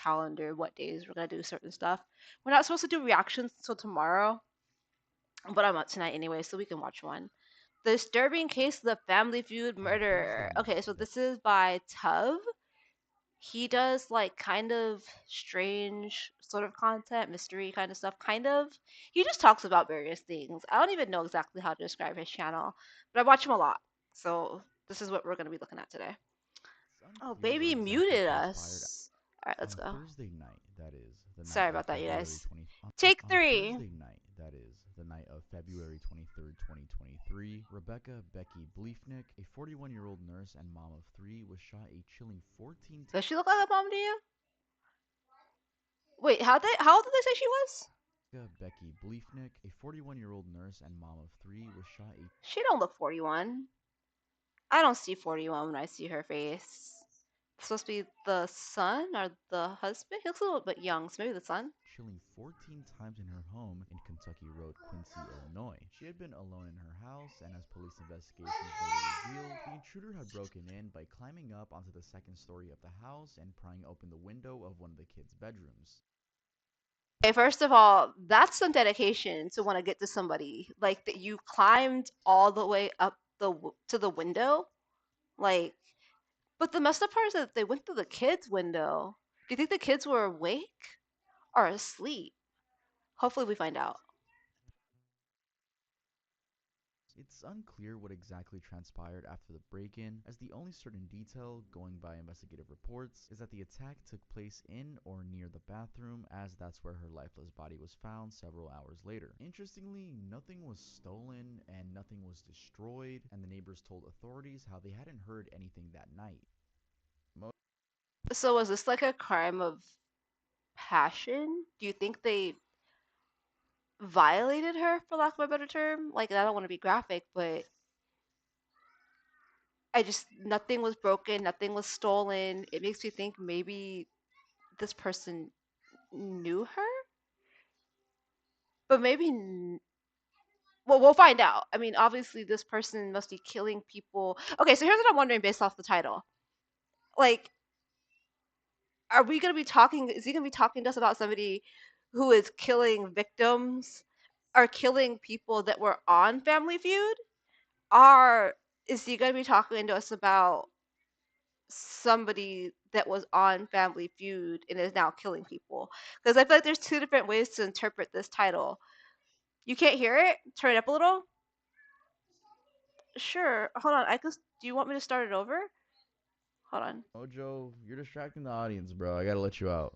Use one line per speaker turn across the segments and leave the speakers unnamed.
calendar what days we're gonna do certain stuff. We're not supposed to do reactions until tomorrow, but I'm up tonight anyway, so we can watch one. The Disturbing Case of the Family Feud
On Thursday
Murder.
night,
Okay, so
that
this is by TUV. He does like kind of strange sort of content, mystery kind of stuff, kind of. He just talks about various things. I don't even know exactly how to describe his channel, but I watch him a lot. So this is what we're going to be looking at today.
it's
Oh,
unclear what
baby
exactly
muted
transpired
us. All right, let's
on
go.
Thursday night, that is the night
Sorry
of
about that, you
February
guys.
20
Take
on
3.
Thursday night, that is the night of February 23rd, 2023, Rebecca Becky Bleefnick, a 41-year-old nurse and mom of 3, was shot a chilling 14
Does she look like a mom to you? Wait, how old did they say she was?
Becky Bleefnick, a 41-year-old nurse and mom of 3, was shot a
She don't look 41. I don't see 41 when I see her face. It's supposed to be the son or the husband? He looks a little bit young, so maybe the son.
chilling 14 times in her home in Kentucky Road, Quincy, Illinois. She had been alone in her house, and as police investigations later revealed, the intruder had broken in by climbing up onto the second story of the house and prying open the window of one of the kids' bedrooms.
Okay, first of all, that's some dedication to want to get to somebody. Like that you climbed all the way up to the window. Like, but the messed up part is that they went through the kids' window. Do you think the kids were awake or asleep? Hopefully, we find out.
It's unclear what exactly transpired after the break-in, as the only certain detail, going by investigative reports, is that the attack took place in or near the bathroom, as that's where her lifeless body was found several hours later. Interestingly, nothing was stolen and nothing was destroyed, and the neighbors told authorities how they hadn't heard anything that night.
So, was this like a crime of passion? Do you think they violated her, for lack of a better term? Like, I don't want to be graphic, but I just, nothing was broken, nothing was stolen. It makes me think maybe this person knew her, but maybe, well, we'll find out. I mean, obviously, this person must be killing people. Okay, so here's what I'm wondering based off the title. Like, are we going to be talking, is he going to be talking to us about somebody who is killing victims or killing people that were on Family Feud? Or is he going to be talking to us about somebody that was on Family Feud and is now killing people? Because I feel like there's two different ways to interpret this title. You can't hear it? Turn it up a little. Sure. Hold on. Do you want me to start it over? Hold on.
Mojo, you're distracting the audience, bro. I gotta let you out.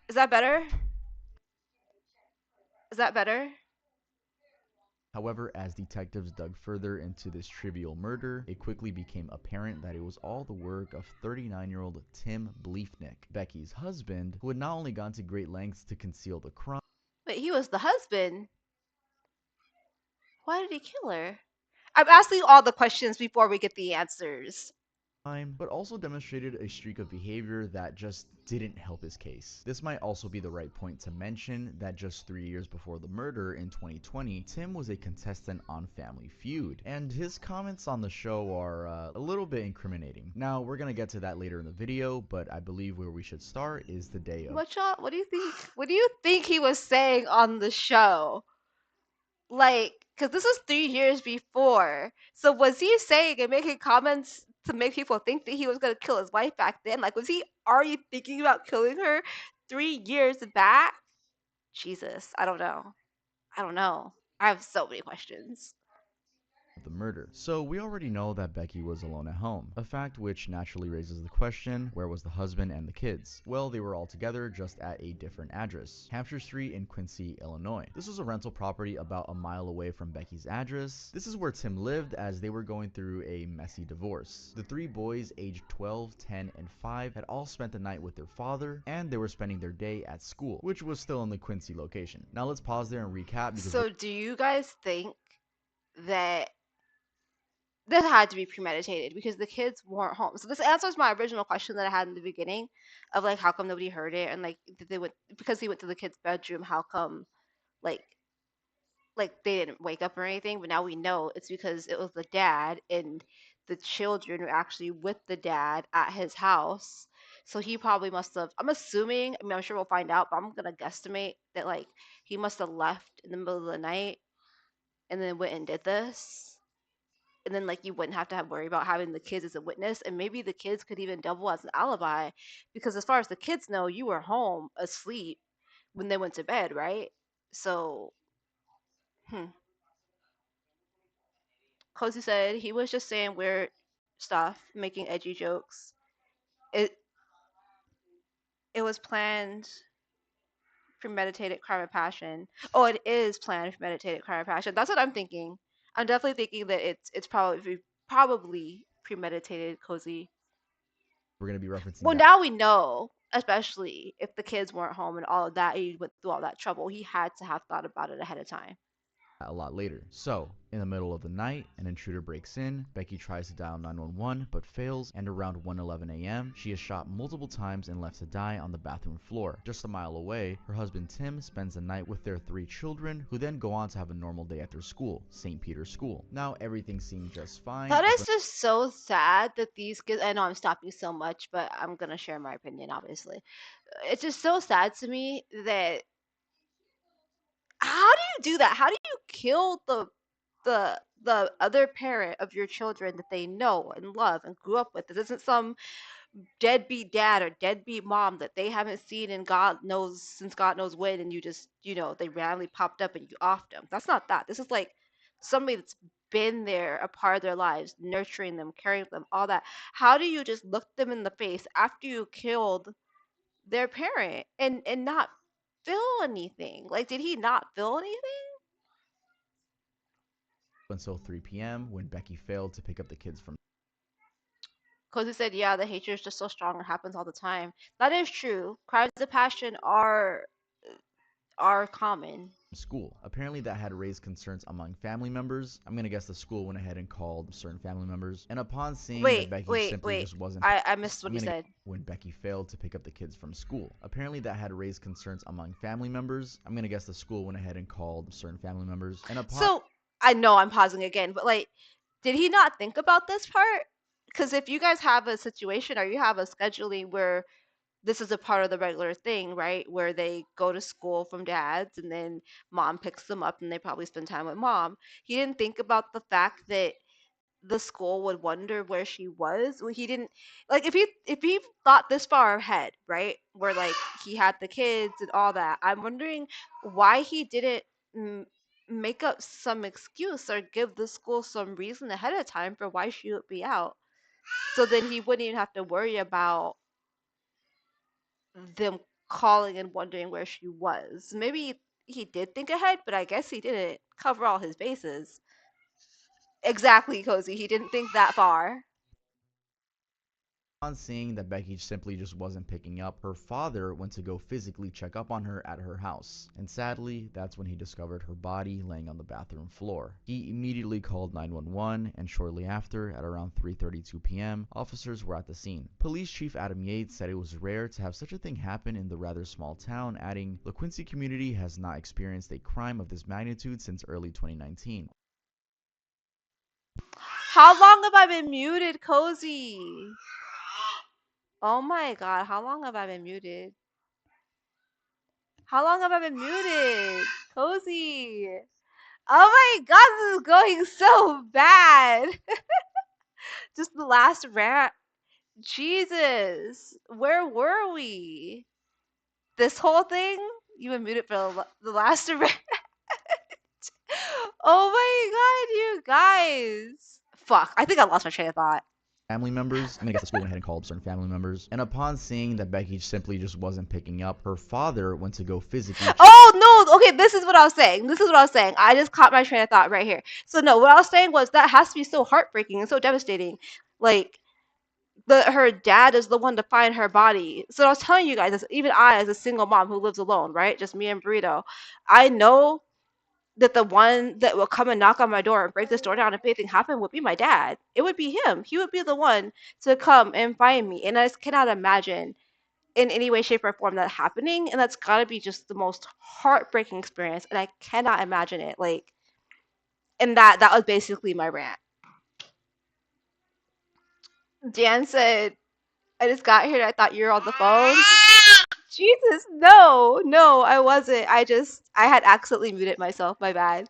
Is that better? Is that better?
However, as detectives dug further into this trivial murder, it quickly became apparent that it was all the work of 39-year-old Tim Bleefnick, Becky's husband, who had not only gone to great lengths to conceal the crime,
Wait, he was the husband. Why did he kill her? I'm asking all the questions before we get the answers.
but also demonstrated a streak of behavior that just didn't help his case. This might also be the right point to mention that just 3 years before the murder in 2020, Tim was a contestant on Family Feud, and his comments on the show are a little bit incriminating. Now, we're gonna get to that later in the video, but I believe where we should start is the day of.
What do you think? What do you think he was saying on the show? Like, because this was 3 years before. So was he saying and making comments to make people think that he was gonna kill his wife back then? Like, was he already thinking about killing her 3 years back? Jesus, I don't know. I don't know. I have so many questions.
The murder. So we already know that Becky was alone at home, a fact which naturally raises the question, where was the husband and the kids? Well, they were all together, just at a different address, Hampshire Street in Quincy, Illinois. This was a rental property about a mile away from Becky's address. This is where Tim lived, as they were going through a messy divorce. The three boys, aged 12, 10, and 5, had all spent the night with their father, and they were spending their day at school, which was still in the Quincy location. Now let's pause there and recap, because
So do you guys think that this had to be premeditated because the kids weren't home? So this answers my original question that I had in the beginning of like how come nobody heard it and like did they went because he went to the kid's bedroom, how come like they didn't wake up or anything, but now we know it's because it was the dad and the children were actually with the dad at his house. So he probably must have, I'm assuming, I mean, I'm sure we'll find out, but I'm gonna guesstimate that like he must have left in the middle of the night and then went and did this. And then like you wouldn't have to have worry about having the kids as a witness, and maybe the kids could even double as an alibi, because as far as the kids know, you were home asleep when they went to bed, right? So, hmm. Cozy said he was just saying weird stuff, making edgy jokes. It it was planned, premeditated crime of passion. Oh, it is planned, premeditated crime of passion. That's what I'm thinking. I'm definitely thinking that it's probably premeditated, Cozy.
We're going to be referencing
Well,
that
now we know, especially if the kids weren't home and all of that, and he went through all that trouble. He had to have thought about it ahead of time.
a lot later. So, in the middle of the night, an intruder breaks in. Becky tries to dial 911 but fails, and around 1:11 a.m., she is shot multiple times and left to die on the bathroom floor. Just a mile away, her husband Tim spends the night with their 3 children, who then go on to have a normal day at their school, St. Peter's School. Now, everything seemed just fine
That
up
is just so sad that these kids. I know I'm stopping so much, but I'm gonna share my opinion, obviously. It's just so sad to me that how do you do that? How do you kill the other parent of your children that they know and love and grew up with? This isn't some deadbeat dad or deadbeat mom that they haven't seen in God knows since God knows when, and you just they randomly popped up and you offed them. That's not that. This is like somebody that's been there, a part of their lives, nurturing them, caring for them, all that. How do you just look them in the face after you killed their parent and not feel anything? Like, did he not feel anything?
until 3 p.m. when Becky failed to pick up the kids from
Because he said, yeah, the hatred is just so strong. It happens all the time. That is true. Crimes of passion are common.
school. Apparently, that had raised concerns among family members. I'm gonna guess the school went ahead and called certain family members. And upon seeing that
Wait,
Becky
wait,
simply
wait.
just wasn't,
I missed what
I'm
he
gonna guess
said.
when Becky failed to pick up the kids from school. Apparently, that had raised concerns among family members. I'm gonna guess the school went ahead and called certain family members. And upon
So I know I'm pausing again, but like, did he not think about this part? Because if you guys have a situation or you have a scheduling where this is a part of the regular thing, right? Where they go to school from dads and then mom picks them up and they probably spend time with mom. He didn't think about the fact that the school would wonder where she was. Well, he didn't like if he thought this far ahead, right? Where like he had the kids and all that. I'm wondering why he didn't m- make up some excuse or give the school some reason ahead of time for why she would be out. So then he wouldn't even have to worry about them calling and wondering where she was. Maybe he did think ahead, but I guess he didn't cover all his bases. Exactly, Cozy. He didn't think that far.
On seeing that Becky simply just wasn't picking up, her father went to go physically check up on her at her house. And sadly, that's when he discovered her body laying on the bathroom floor. He immediately called 911, and shortly after, at around 3:32 p.m., officers were at the scene. Police Chief Adam Yates said it was rare to have such a thing happen in the rather small town, adding, "The Quincy community has not experienced a crime of this magnitude since early 2019.
How long have I been muted, Cozy? Oh my god, how long have I been muted? How long have I been muted? Cozy. Oh my god, this is going so bad. Just the last rant. Jesus. Where were we? This whole thing? You been muted for the last rant. Oh my god, you guys. Fuck, I think I lost my train of thought.
Family members. I'm gonna guess the school went ahead and called certain family members. And upon seeing that Becky simply just wasn't picking up, her father went to go physically.
Oh no, okay, this is what I was saying. This is what I was saying. I just caught my train of thought right here. So no, what I was saying was that has to be so heartbreaking and so devastating. Like her dad is the one to find her body. So I was telling you guys, even I, as a single mom who lives alone, right, just me and Burrito, I know that the one that will come and knock on my door and break this door down if anything happened would be my dad. It would be him. He would be the one to come and find me. And I just cannot imagine in any way, shape, or form that happening. And that's got to be just the most heartbreaking experience. And I cannot imagine it. Like, and that was basically my rant. Dan said, I just got here and I thought you were on the phone. Jesus, no, no, I wasn't. I had accidentally muted myself. My bad.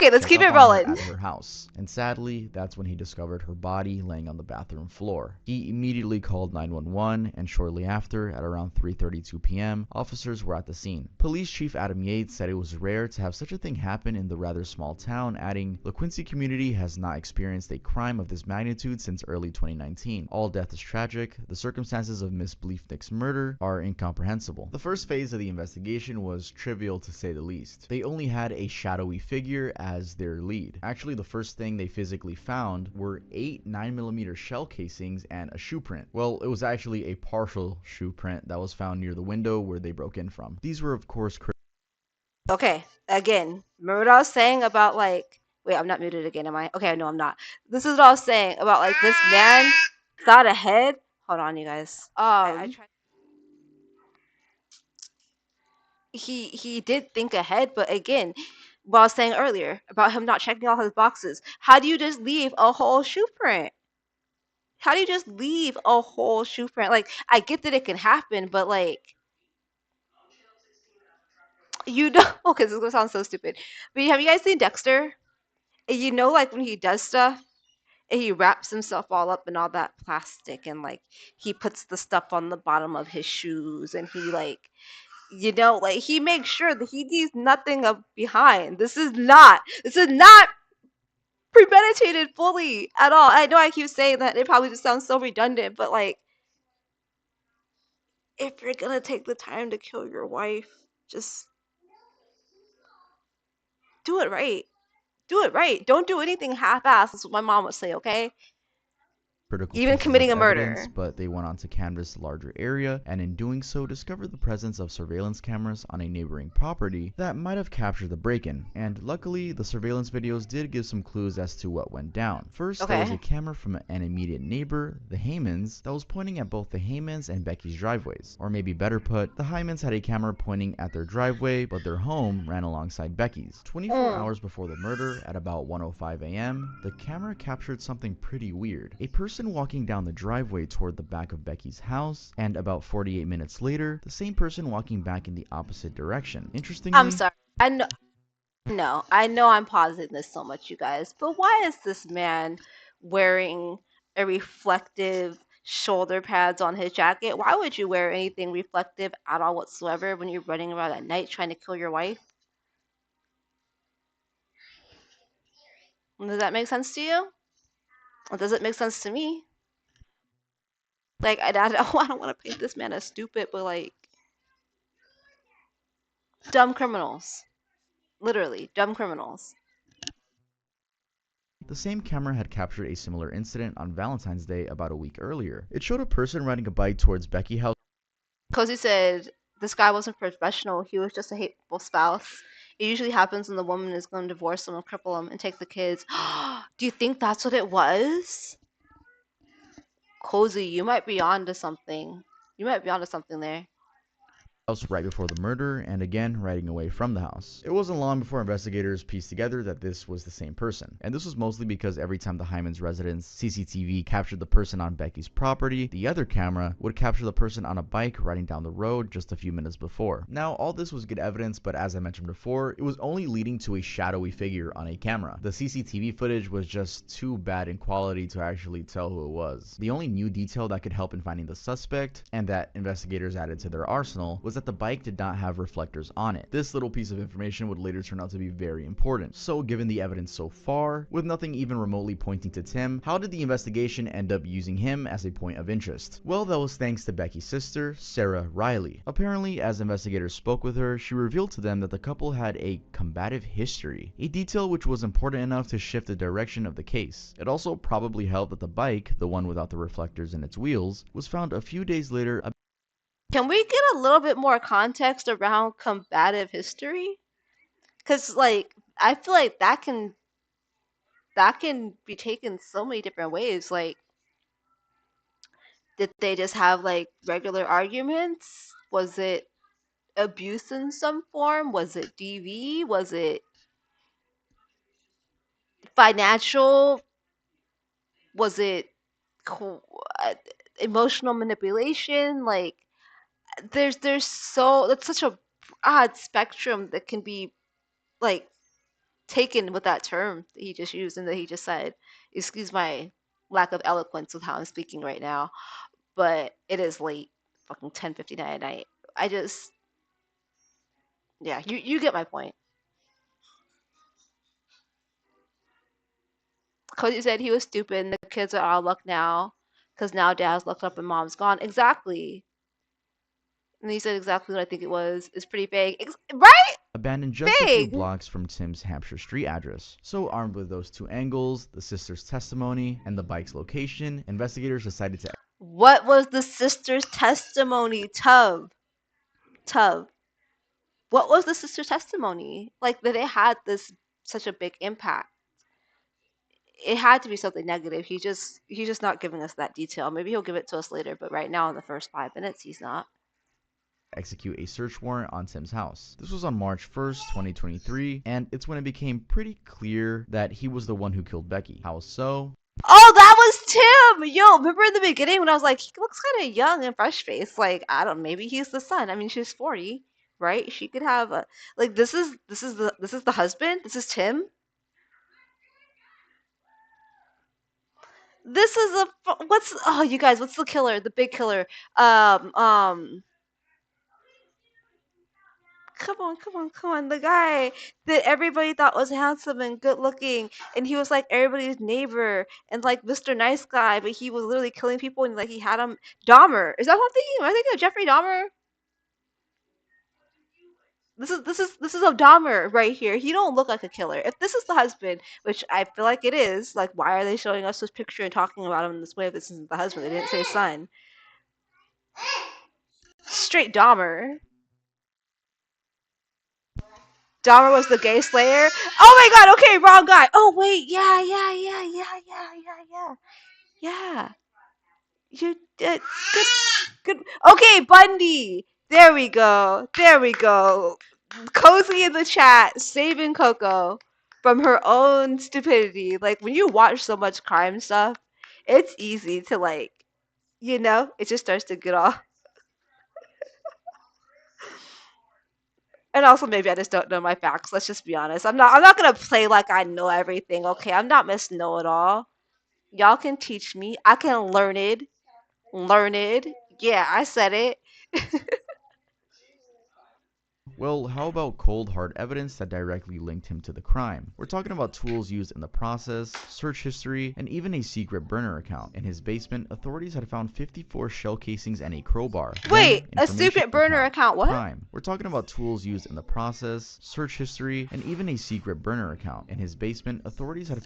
Okay, let's
check
keep
up
it
on her
rolling.
at her house, and sadly, that's when he discovered her body laying on the bathroom floor. He immediately called 911, and shortly after, at around 3:32 p.m., officers were at the scene. Police Chief Adam Yates said it was rare to have such a thing happen in the rather small town, adding, "The Quincy community has not experienced a crime of this magnitude since early 2019. All death is tragic. The circumstances of Miss Bleefnick's murder are incomprehensible." The first phase of the investigation was trivial to say the least. They only had a shadowy figure as their lead. Actually, the first thing they physically found were 8 9mm shell casings and a shoe print. Well, it was actually a partial shoe print that was found near the window where they broke in from. These were, of course,
Okay, again, remember what I was saying about like, wait, I'm not muted again, am I? Okay, no, I'm not. This is what I was saying about like this man thought ahead. Hold on, you guys. I tried. He did think ahead, but again, what I was saying earlier about him not checking all his boxes. How do you just leave a whole shoe print? How do you just leave a whole shoe print? Like, I get that it can happen, but like, you know, okay, this is gonna sound so stupid. But have you guys seen Dexter? And you know, like when he does stuff and he wraps himself all up in all that plastic and like he puts the stuff on the bottom of his shoes and he like, you know, like he makes sure that he leaves nothing up behind. This is not premeditated fully at all. I know I keep saying that, it probably just sounds so redundant, but like, if you're gonna take the time to kill your wife, just do it right. Do it right. Don't do anything half-assed. That's what my mom would say, okay?
critical
Even
pieces of
committing a
evidence,
murder.
but they went on to canvass a larger area, and in doing so discovered the presence of surveillance cameras on a neighboring property that might have captured the break-in. And luckily, the surveillance videos did give some clues as to what went down. First, there was a
Okay.
camera from an immediate neighbor, the Haymans, that was pointing at both the Haymans and Becky's driveways. Or maybe better put, the Haymans had a camera pointing at their driveway, but their home ran alongside Becky's. 24
Mm.
hours before the murder, at about 1:05 a.m., the camera captured something pretty weird. A person walking down the driveway toward the back of Becky's house, and about 48 minutes later, the same person walking back in the opposite direction.
I'm
Interestingly,
sorry. I know I'm pausing this so much, you guys, but why is this man wearing a reflective shoulder pads on his jacket? Why would you wear anything reflective at all whatsoever when you're running around at night trying to kill your wife? Does that make sense to you? Or does it make sense to me? Like, I don't want to paint this man as stupid, but like, dumb criminals. Literally, dumb criminals.
the same camera had captured a similar incident on Valentine's Day about a week earlier. It showed a person riding a bike towards Becky's house.
Cozy said this guy wasn't professional. He was just a hateful spouse. It usually happens when the woman is going to divorce him, cripple him, and take the kids. Do you think that's what it was? Cozy, you might be onto something. You might be onto something there.
Right before the murder, and again riding away from the house. It wasn't long before investigators pieced together that this was the same person, and this was mostly because every time the Hyman's residence CCTV captured the person on Becky's property, the other camera would capture the person on a bike riding down the road just a few minutes before. Now, all this was good evidence, but as I mentioned before, it was only leading to a shadowy figure on a camera. The CCTV footage was just too bad in quality to actually tell who it was. The only new detail that could help in finding the suspect, and that investigators added to their arsenal, was that the bike did not have reflectors on it. This little piece of information would later turn out to be very important. So given the evidence so far, with nothing even remotely pointing to Tim, how did the investigation end up using him as a point of interest? Well, that was thanks to Becky's sister, Sarah Riley. Apparently, as investigators spoke with her, she revealed to them that the couple had a combative history, a detail which was important enough to shift the direction of the case. It also probably helped that the bike, the one without the reflectors in its wheels, was found a few days later.
Can we get a little bit more context around combative history? Because, like, I feel like that can be taken so many different ways. Like, did they just have like regular arguments? Was it abuse in some form? Was it DV? Was it financial? Was it co- emotional manipulation. Like there's so that's such a odd spectrum that can be like taken with that term that he just used and that he just said. Excuse my lack of eloquence with how I'm speaking right now, but it is late, fucking 10:59 at night. I just, yeah, you get my point. Cody said he was stupid and the kids are out of luck now because now dad's looked up and mom's gone. Exactly. And he said exactly what I think it was. It's pretty vague. Right?
Abandoned just a few
Vague.
blocks from Tim's Hampshire Street address. So, armed with those two angles, the sister's testimony, and the bike's location, investigators decided to
What was the sister's testimony, Tub? Tub. What was the sister's testimony? Like that it had this such a big impact. It had to be something negative. He's just not giving us that detail. Maybe he'll give it to us later, but right now in the first 5 minutes he's not.
execute a search warrant on Tim's house. This was on March 1st, 2023, and it's when it became pretty clear that he was the one who killed Becky. How so?
Oh, that was Tim! Yo, remember in the beginning when I was like, he looks kind of young and fresh faced. Like, I don't, maybe he's the son. I mean, she's 40, right? She could have a like. This is the husband. This is Tim. This is a what's oh you guys, what's the killer? The big killer. Um um. Come on. The guy that everybody thought was handsome and good looking, and he was like everybody's neighbor and like Mr. Nice Guy, but he was literally killing people and like he had him. Dahmer. Is that what I'm thinking? Am I thinking of Jeffrey Dahmer? This is a Dahmer right here. He don't look like a killer. If this is the husband, which I feel like it is, like why are they showing us this picture and talking about him in this way if this isn't the husband? They didn't say son. Straight Dahmer. Dahmer was the gay slayer. Oh my god, okay, wrong guy. Oh wait, yeah. Yeah. You did good good okay, Bundy. There we go. Cozy in the chat, saving Coco from her own stupidity. Like when you watch so much crime stuff, it's easy to like, it just starts to get off. And also maybe I just don't know my facts. Let's just be honest. I'm not gonna play like I know everything, okay? I'm not Miss Know It All. Y'all can teach me. I can learn it. Learn it. Yeah, I said it.
Well, how about cold hard evidence that directly linked him to the crime? We're talking about tools used in the process, search history, and even a secret burner account. In his basement, authorities had found 54 shell casings and a crowbar.
Wait,
Then,
a
information
secret burner account, what?
crime. We're talking about tools used in the process, search history, and even a secret burner account. In his basement, authorities had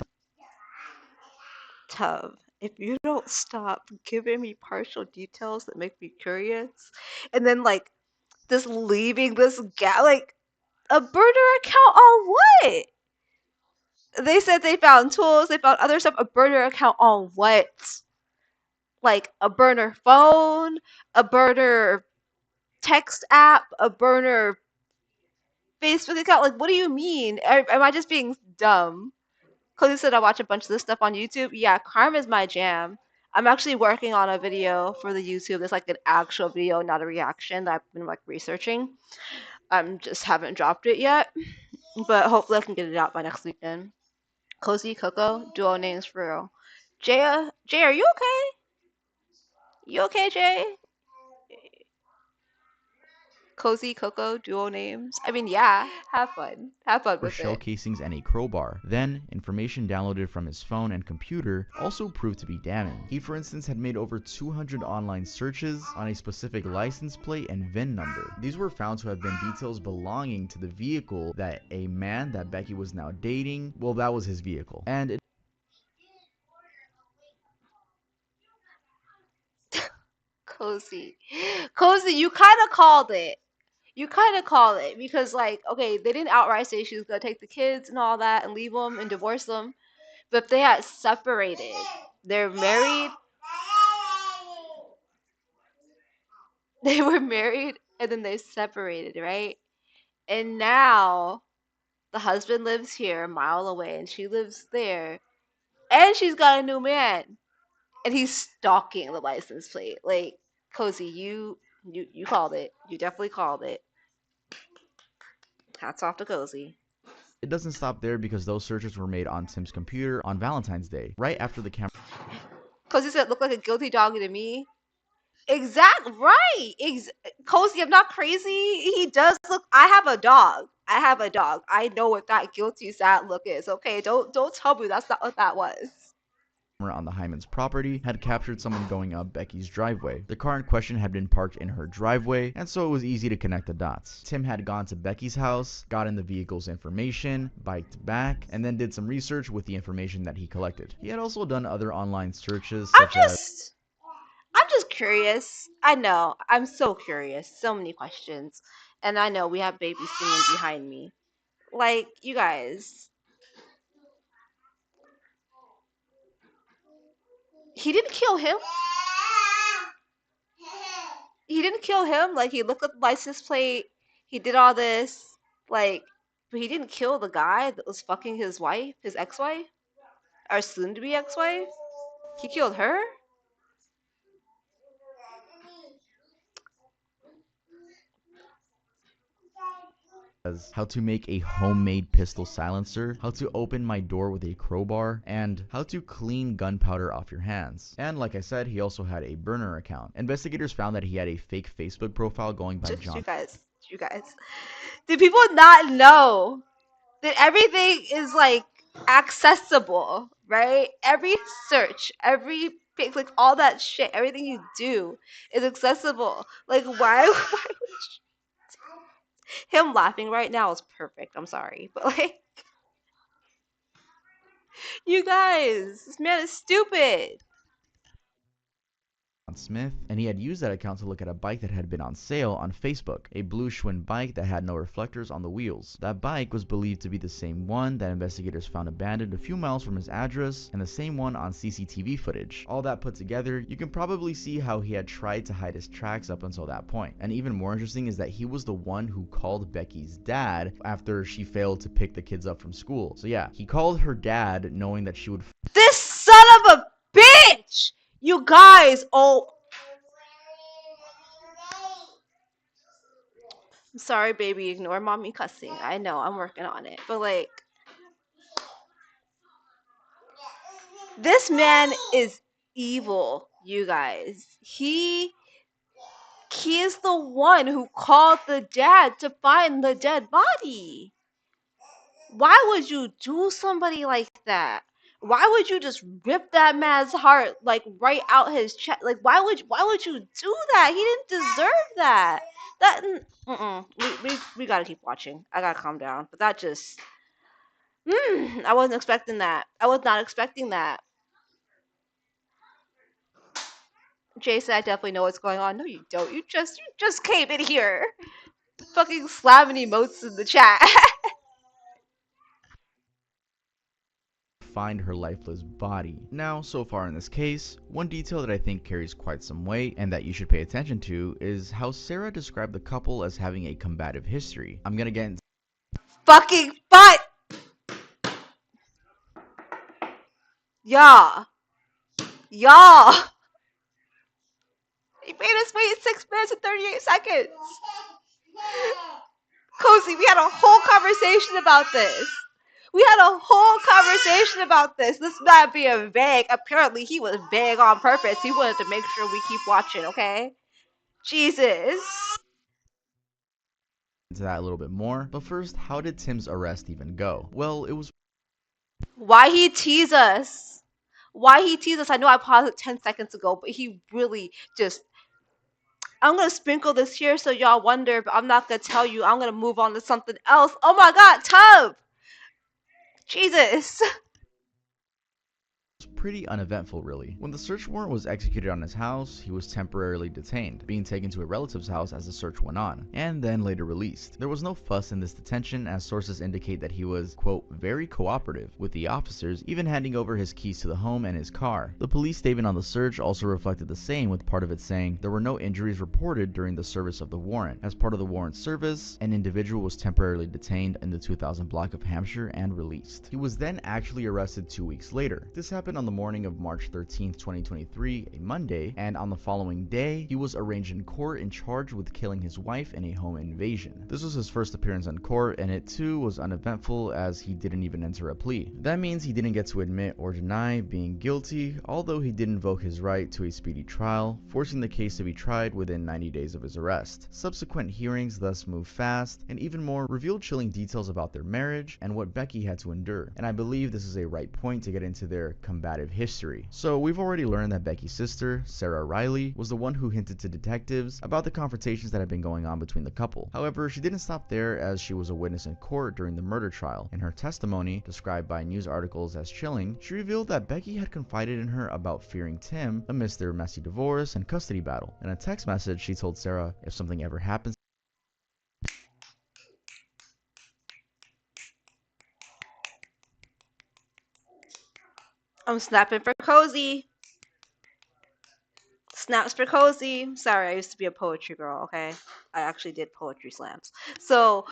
Tub, if you don't stop giving me partial details that make me curious, and then like just leaving this gap, like a burner account on what? They said they found tools, they found other stuff. A burner account on what? Like a burner phone, a burner text app, a burner Facebook account. Like, what do you mean? Am I just being dumb? Cody said I watch a bunch of this stuff on YouTube. Yeah, crime is my jam. I'm actually working on a video for the YouTube. It's like an actual video, not a reaction that I've been like researching. I'm just haven't dropped it yet, but hopefully I can get it out by next weekend. Cozy Coco, duo names for real. Jay, are you okay? You okay, Jay? Cozy Coco, duo names. I mean, yeah, have fun. Have fun with
shell
it.
casings and a crowbar. Then, information downloaded from his phone and computer also proved to be damning. He, for instance, had made over 200 online searches on a specific license plate and VIN number. These were found to have been details belonging to the vehicle that a man that Becky was now dating, well, that was his vehicle. And it
Cozy. Cozy, you kind of called it. You kind of call it because, like, okay, they didn't outright say she was gonna take the kids and all that and leave them and divorce them, but if they had separated, they're married, they were married, and then they separated, right? And now the husband lives here a mile away and she lives there, and she's got a new man. And he's stalking the license plate. Like, Cozy, you called it. You definitely called it. Hats off to Cozy.
It doesn't stop there because those searches were made on Tim's computer on Valentine's Day, right after the camera
Cozy said, "Look like a guilty doggy to me." Exact right. Cozy, I'm not crazy. He does look. I have a dog. I have a dog. I know what that guilty sad look is. Okay, don't tell me that's not what that was.
on the Hyman's property had captured someone going up Becky's driveway. The car in question had been parked in her driveway, and so it was easy to connect the dots. Tim had gone to Becky's house, gotten the vehicle's information, biked back, and then did some research with the information that he collected. He had also done other online searches
I'm
such as
just I'm just curious. I know. I'm so curious. So many questions. And I know we have babies singing behind me. Like, you guys, he didn't kill him. He didn't kill him. Like, he looked at the license plate. He did all this. Like, but he didn't kill the guy that was fucking his wife, his ex-wife, or soon-to-be ex-wife. He killed her.
how to make a homemade pistol silencer, how to open my door with a crowbar, and how to clean gunpowder off your hands. And like I said, he also had a burner account. Investigators found that he had a fake Facebook profile going by
Just
John
you guys. Do people not know that everything is like accessible, right? Every search, every pic, like all that shit, everything you do is accessible. Like why him laughing right now is perfect. I'm sorry, but like you guys, this man is stupid.
Smith, and he had used that account to look at a bike that had been on sale on Facebook, a blue Schwinn bike that had no reflectors on the wheels. That bike was believed to be the same one that investigators found abandoned a few miles from his address, and the same one on CCTV footage. All that put together, you can probably see how he had tried to hide his tracks up until that point. And even more interesting is that he was the one who called Becky's dad after she failed to pick the kids up from school. So yeah, he called her dad knowing that she would
This son of a bitch! You guys, oh, I'm sorry, baby. Ignore mommy cussing. I know, I'm working on it. But like, this man is evil, you guys. He is the one who called the dad to find the dead body. Why would you do somebody like that? Why would you just rip that man's heart like right out his chest? Like why would you do that? He didn't deserve that. That we gotta keep watching. I gotta calm down. But that just I wasn't expecting that. I was not expecting that. Jason, I definitely know what's going on. No, you don't. You just came in here. Fucking slamming emotes in the chat.
find her lifeless body. Now, so far in this case, one detail that I think carries quite some weight and that you should pay attention to is how Sarah described the couple as having a combative history. I'm gonna get into
Fucking butt! Y'all. Y'all. He made us wait 6 minutes and 38 seconds. Cozy, we had a whole conversation about this. We had a whole conversation about this. This man being vague. Apparently, he was vague on purpose. He wanted to make sure we keep watching, okay? Jesus.
that a little bit more, but first, how did Tim's arrest even go? Well, it was
Why he tease us? Why he tease us? I know I paused it 10 seconds ago, but he really just. I'm gonna sprinkle this here so y'all wonder, but I'm not gonna tell you. I'm gonna move on to something else. Oh my god, Tub! Jesus.
pretty uneventful really. When the search warrant was executed on his house, he was temporarily detained, being taken to a relative's house as the search went on, and then later released. There was no fuss in this detention, as sources indicate that he was, quote, very cooperative with the officers, even handing over his keys to the home and his car. The police statement on the search also reflected the same, with part of it saying there were no injuries reported during the service of the warrant. As part of the warrant service, an individual was temporarily detained in the 2000 block of Hampshire and released. He was then actually arrested 2 weeks later. This happened on the morning of March 13th, 2023, a Monday, and on the following day, he was arraigned in court and charged with killing his wife in a home invasion. This was his first appearance in court, and it too was uneventful as he didn't even enter a plea. That means he didn't get to admit or deny being guilty, although he did invoke his right to a speedy trial, forcing the case to be tried within 90 days of his arrest. Subsequent hearings thus moved fast, and even more revealed chilling details about their marriage and what Becky had to endure, and I believe this is a right point to get into their combative history. So we've already learned that Becky's sister, Sarah Riley, was the one who hinted to detectives about the confrontations that had been going on between the couple. However, she didn't stop there, as she was a witness in court during the murder trial. In her testimony, described by news articles as chilling, she revealed that Becky had confided in her about fearing Tim amidst their messy divorce and custody battle. In a text message, she told Sarah, if something ever happens
I'm snapping for cozy. Snaps for cozy. Sorry, I used to be a poetry girl, okay? I actually did poetry slams. So,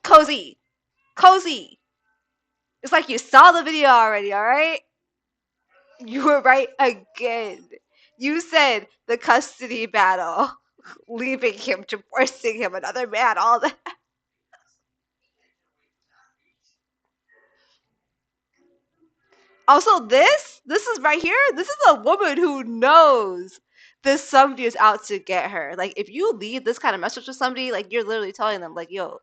cozy. Cozy. It's like you saw the video already, alright? You were right again. You said the custody battle, leaving him, divorcing him, another man, all that. Also, this is right here. This is a woman who knows this somebody is out to get her. Like, if you leave this kind of message to somebody, like you're literally telling them, like, yo,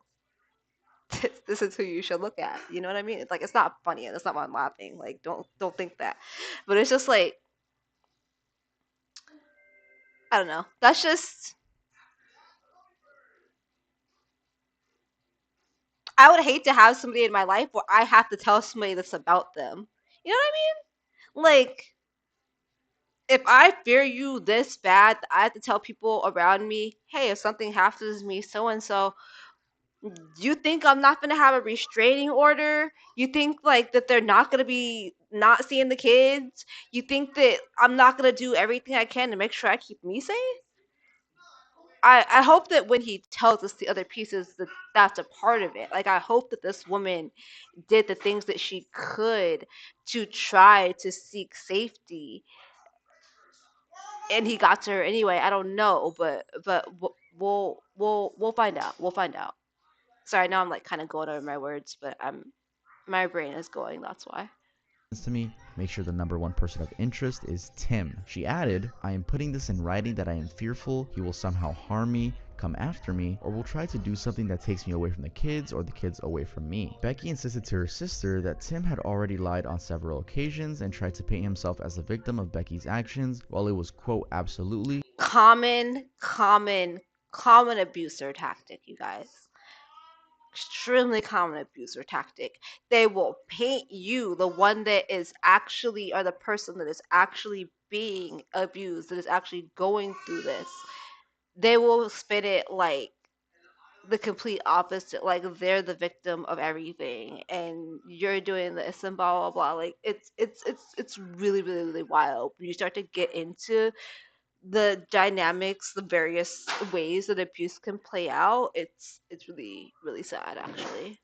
this is who you should look at. You know what I mean? It's like it's not funny, and that's not why I'm laughing. Like, don't think that. But it's just like I don't know. That's just I would hate to have somebody in my life where I have to tell somebody this about them. You know what I mean? Like, if I fear you this bad, I have to tell people around me, hey, if something happens to me, so and so, you think I'm not gonna have a restraining order? You think like that they're not gonna be not seeing the kids? You think that I'm not gonna do everything I can to make sure I keep me safe? I hope that when he tells us the other pieces that that's a part of it. Like I hope that this woman did the things that she could to try to seek safety, and he got to her anyway. I don't know, but we'll find out. We'll find out. Sorry, now I'm like kind of going over my words, but my brain is going. That's why.
to me, make sure the number one person of interest is Tim. She added, I am putting this in writing that I am fearful he will somehow harm me, come after me, or will try to do something that takes me away from the kids or the kids away from me. Becky insisted to her sister that Tim had already lied on several occasions and tried to paint himself as the victim of Becky's actions, while it was, quote, absolutely
Common abuser tactic, you guys. Extremely common abuser tactic. They will paint you, the one that is actually, or the person that is actually being abused, that is actually going through this. They will spin it like the complete opposite, like they're the victim of everything, and you're doing this and blah blah blah. Like it's really really really wild when you start to get into the dynamics, the various ways that abuse can play out. It's really really sad actually.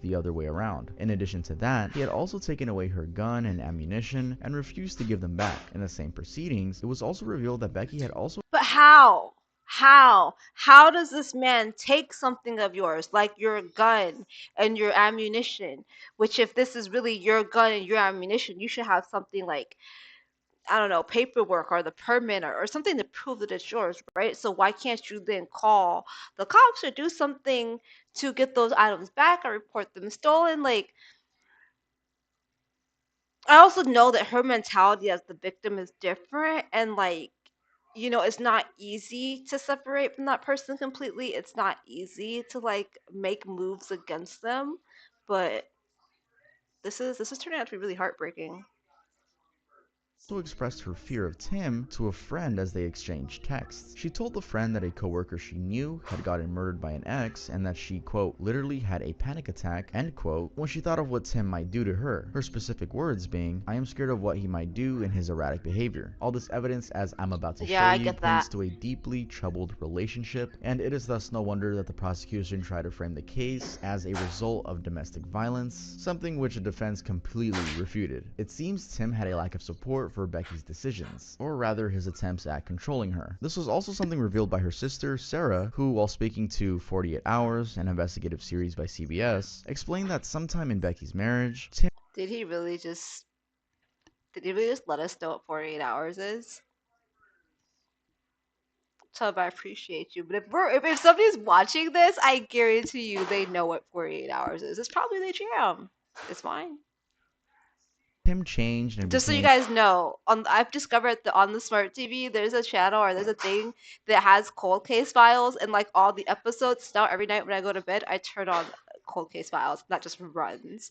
the other way around. In addition to that, he had also taken away her gun and ammunition and refused to give them back. In the same proceedings, it was also revealed that Becky had also
But how? How does this man take something of yours, like your gun and your ammunition? Which, if this is really your gun and your ammunition, you should have something like, I don't know, paperwork or the permit or something to prove that it's yours, right? So why can't you then call the cops or do something to get those items back or report them stolen? Like, I also know that her mentality as the victim is different, and like, it's not easy to separate from that person completely. It's not easy to like make moves against them, but this is turning out to be really heartbreaking.
also expressed her fear of Tim to a friend as they exchanged texts. She told the friend that a coworker she knew had gotten murdered by an ex and that she, quote, literally had a panic attack, end quote, when she thought of what Tim might do to her. Her specific words being, I am scared of what he might do in his erratic behavior. All this evidence, as I'm about to
Yeah,
show
I
you,
get that.
points to a deeply troubled relationship, and it is thus no wonder that the prosecution tried to frame the case as a result of domestic violence, something which the defense completely refuted. It seems Tim had a lack of support for Becky's decisions, or rather his attempts at controlling her. This was also something revealed by her sister, Sarah, who, while speaking to 48 Hours, an investigative series by CBS, explained that sometime in Becky's marriage, Tim
Did he really just did he really just let us know what 48 hours is? Tub, I appreciate you. But if somebody's watching this, I guarantee you they know what 48 hours is. It's probably their jam. It's fine.
changed and
Just so you
became
guys know, on I've discovered that on the smart TV, there's a channel or there's a thing that has cold case files and like all the episodes. Now every night when I go to bed, I turn on cold case files. That just runs.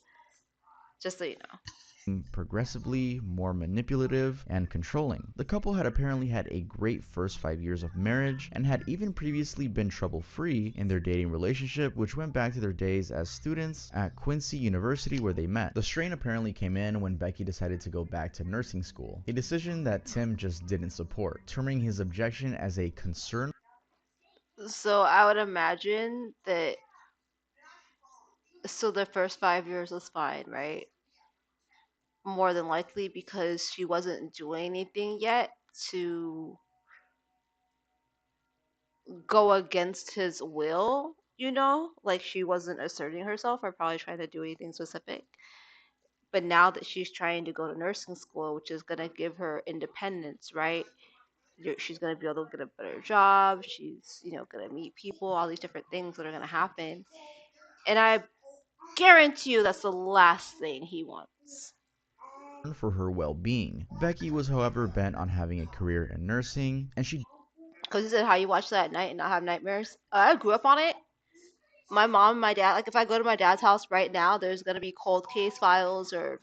Just so you know.
progressively more manipulative and controlling. The couple had apparently had a great first 5 years of marriage and had even previously been trouble-free in their dating relationship, which went back to their days as students at Quincy University where they met. The strain apparently came in when Becky decided to go back to nursing school, a decision that Tim just didn't support, terming his objection as a concern
So I would imagine that so the first 5 years was fine, right? More than likely because she wasn't doing anything yet to go against his will, you know? Like she wasn't asserting herself or probably trying to do anything specific. But now that she's trying to go to nursing school, which is going to give her independence, right? She's going to be able to get a better job. She's, going to meet people, all these different things that are going to happen. And I guarantee you that's the last thing he wants.
for her well-being. Becky was, however, bent on having a career in nursing, and she
Because he said how you watch that at night and not have nightmares. I grew up on it. My mom and my dad, like if I go to my dad's house right now, there's gonna be cold case files or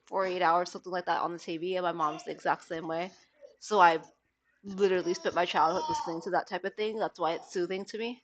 48 hours, something like that on the TV, and my mom's the exact same way. So I literally spent my childhood listening to that type of thing. That's why it's soothing to me.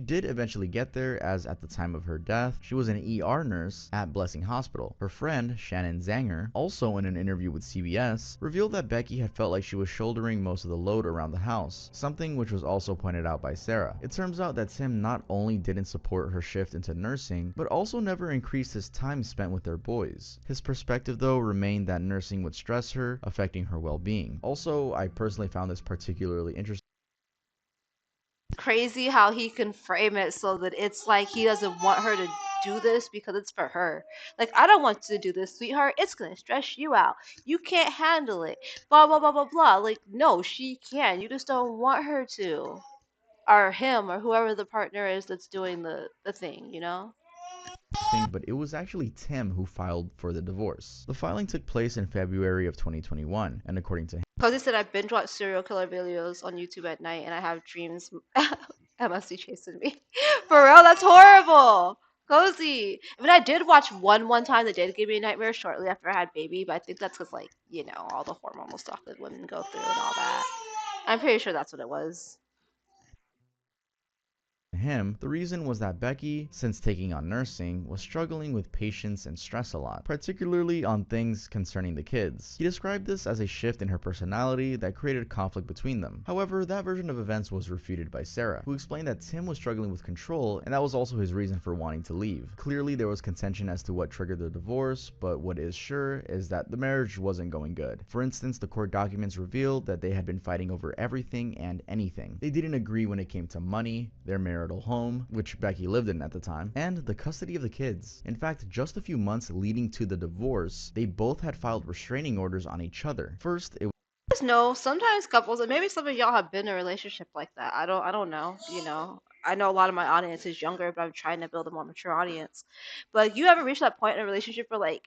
did eventually get there, as at the time of her death, she was an ER nurse at Blessing Hospital. Her friend, Shannon Zanger, also in an interview with CBS, revealed that Becky had felt like she was shouldering most of the load around the house, something which was also pointed out by Sarah. It turns out that Tim not only didn't support her shift into nursing, but also never increased his time spent with their boys. His perspective, though, remained that nursing would stress her, affecting her well-being. Also, I personally found this particularly interesting.
Crazy how he can frame it so that it's like he doesn't want her to do this because it's for her. Like, I don't want you to do this, sweetheart. It's gonna stress you out. You can't handle it. Blah blah blah blah blah. Like, no, she can. You just don't want her to. Or him or whoever the partner is that's doing the thing, you know?
But it was actually Tim who filed for the divorce. The filing took place in February of 2021, and according to
Cozy said I binge watch serial killer videos on YouTube at night and I have dreams MSC chasing me. For real, that's horrible. Cozy. I mean, I did watch one time that did give me a nightmare shortly after I had baby, but I think that's because, like, all the hormonal stuff that women go through and all that. I'm pretty sure that's what it was.
him, the reason was that Becky, since taking on nursing, was struggling with patience and stress a lot, particularly on things concerning the kids. He described this as a shift in her personality that created conflict between them. However, that version of events was refuted by Sarah, who explained that Tim was struggling with control and that was also his reason for wanting to leave. Clearly, there was contention as to what triggered the divorce, but what is sure is that the marriage wasn't going good. For instance, the court documents revealed that they had been fighting over everything and anything. They didn't agree when it came to money, their marital home, which Becky lived in at the time, and the custody of the kids. In fact, just a few months leading to the divorce, they both had filed restraining orders on each other. First, it
Just know sometimes couples, and maybe some of y'all have been in a relationship like that. I don't know. I know a lot of my audience is younger, but I'm trying to build a more mature audience. But you ever reached that point in a relationship where like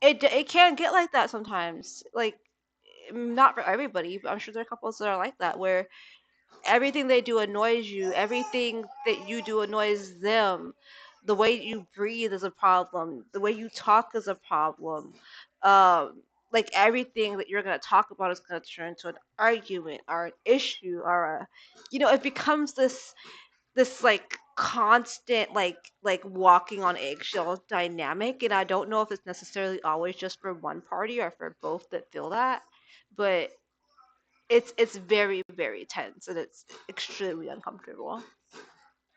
it can get like that sometimes. Like not for everybody, but I'm sure there are couples that are like that where everything they do annoys you, everything that you do annoys them. The way you breathe is a problem. The way you talk is a problem. like everything that you're going to talk about is going to turn into an argument or an issue or a, it becomes this like constant like walking on eggshells dynamic, and I don't know if it's necessarily always just for one party or for both that feel that, but it's very very tense and it's extremely uncomfortable.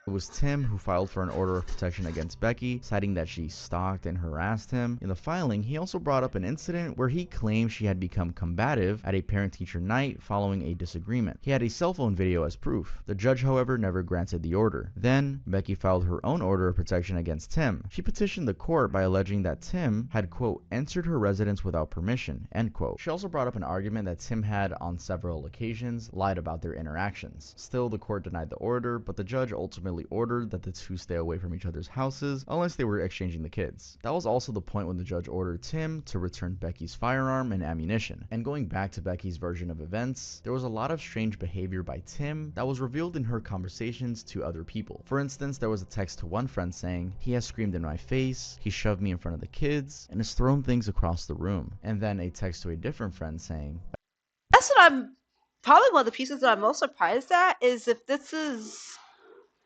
It was Tim who filed for an order of protection against Becky, citing that she stalked and harassed him. In the filing, he also brought up an incident where he claimed she had become combative at a parent-teacher night following a disagreement. He had a cell phone video as proof. The judge, however, never granted the order. Then, Becky filed her own order of protection against Tim. She petitioned the court by alleging that Tim had, quote, entered her residence without permission, end quote. She also brought up an argument that Tim had, on several occasions, lied about their interactions. Still, the court denied the order, but the judge ultimately ordered that the two stay away from each other's houses unless they were exchanging the kids. That was also the point when the judge ordered Tim to return Becky's firearm and ammunition. And going back to Becky's version of events, there was a lot of strange behavior by Tim that was revealed in her conversations to other people. For instance, there was a text to one friend saying, "He has screamed in my face, he shoved me in front of the kids, and has thrown things across the room." And then a text to a different friend saying,
That's what I'm probably one of the pieces that I'm most surprised at is if this is